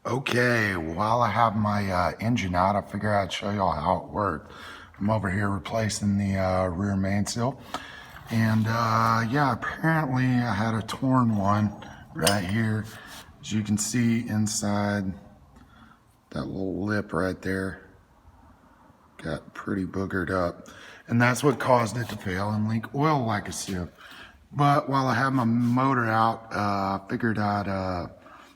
Okay, while I have my engine out, I figured I'd show y'all how it worked. I'm over here replacing the rear mainsail. And yeah, apparently I had a torn one right here. As you can see inside that little lip right there, got pretty boogered up. And that's what caused it to fail and leak oil like a sieve. But while I have my motor out, I figured I'd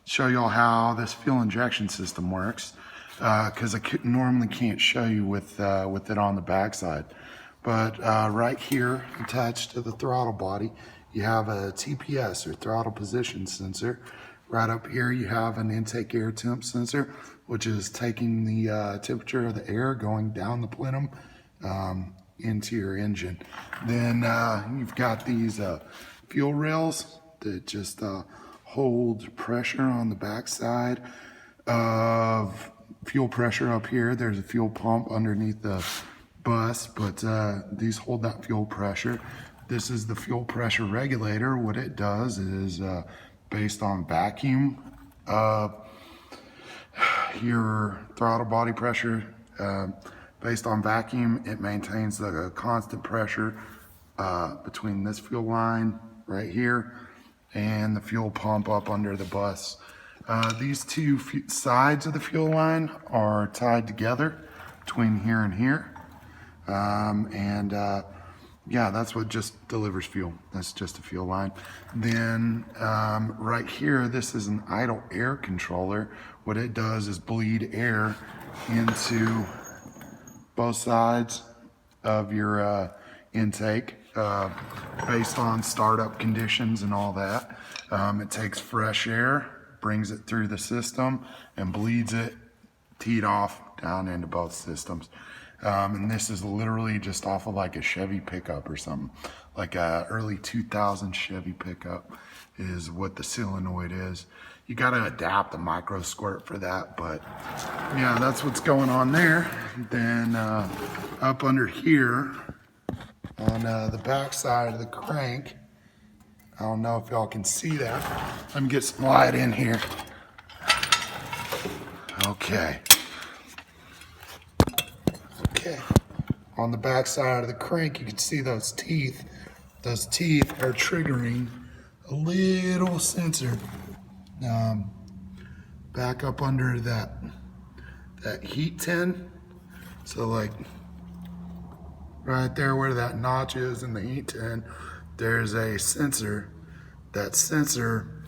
show y'all how this fuel injection system works, because normally can't show you with it on the backside. But right here, attached to the throttle body, you have a TPS, or throttle position sensor. Right up here, you have an intake air temp sensor, which is taking the temperature of the air going down the plenum into your engine. Then you've got these fuel rails that just hold pressure on the backside of fuel pressure up here. There's a fuel pump underneath the bus, but these hold that fuel pressure. This is the fuel pressure regulator. What it does is based on vacuum, your throttle body pressure. Based on vacuum, it maintains the constant pressure between this fuel line right here and the fuel pump up under the bus. These two sides of the fuel line are tied together between here and here. Yeah, that's what just delivers fuel. That's just a fuel line. Then right here, this is an idle air controller. What it does is bleed air into both sides of your intake based on startup conditions and all that. It takes fresh air, brings it through the system, and bleeds it teed off down into both systems. And this is literally just off of like a Chevy pickup or something. Like a early 2000 Chevy pickup is what the solenoid is. You gotta adapt the micro squirt for that, but yeah, that's what's going on there. Then up under here on the back side of the crank, I don't know if y'all can see that. Let me get some light in here. Okay. On the back side of the crank, you can see those teeth. Those teeth are triggering a little sensor back up under that heat tin. So like right there where that notch is in the heat tin, there's a sensor. That sensor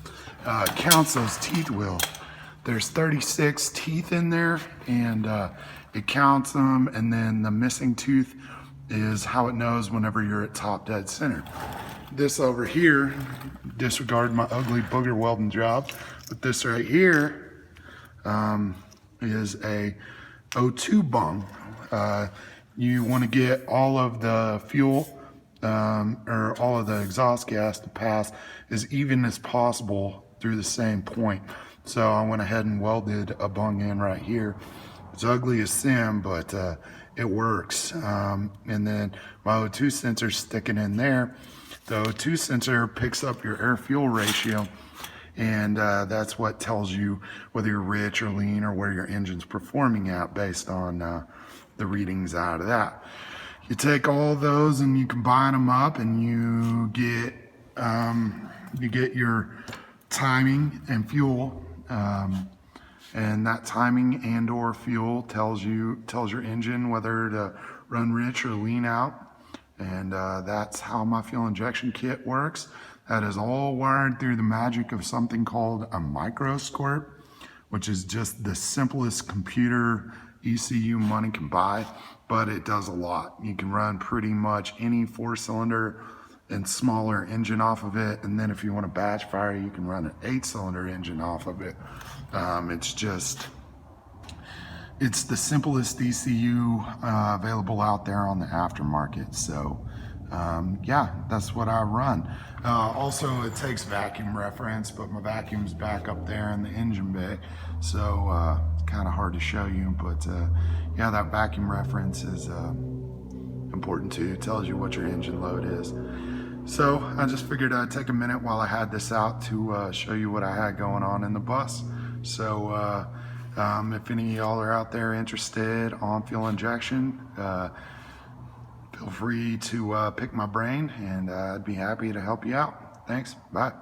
counts those teeth wheel. There's 36 teeth in there, and it counts them, and then the missing tooth is how it knows whenever you're at top dead center. This over here, disregard my ugly booger welding job, but this right here is a O2 bung. You want to get all of the fuel or all of the exhaust gas to pass as even as possible through the same point. So I went ahead and welded a bung in right here. It's ugly as sin, but it works. And then my O2 sensor sticking in there. The O2 sensor picks up your air-fuel ratio, and that's what tells you whether you're rich or lean or where your engine's performing at based on the readings out of that. You take all those and you combine them up, and you get your timing and fuel. And that timing and or fuel tells your engine whether to run rich or lean out. And that's how my fuel injection kit works. That is all wired through the magic of something called a micro squirt, which is just the simplest computer ECU money can buy, but it does a lot. You can run pretty much any 4-cylinder and smaller engine off of it, and then if you want to batch fire, you can run an 8-cylinder engine off of it. It's the simplest ECU available out there on the aftermarket. So yeah, that's what I run. Also, it takes vacuum reference, but my vacuum's back up there in the engine bay, so it's kind of hard to show you, but yeah, that vacuum reference is important too. It tells you what your engine load is. So I just figured I'd take a minute while I had this out to show you what I had going on in the bus. So if any of y'all are out there interested on fuel injection, feel free to pick my brain, and I'd be happy to help you out. Thanks. Bye.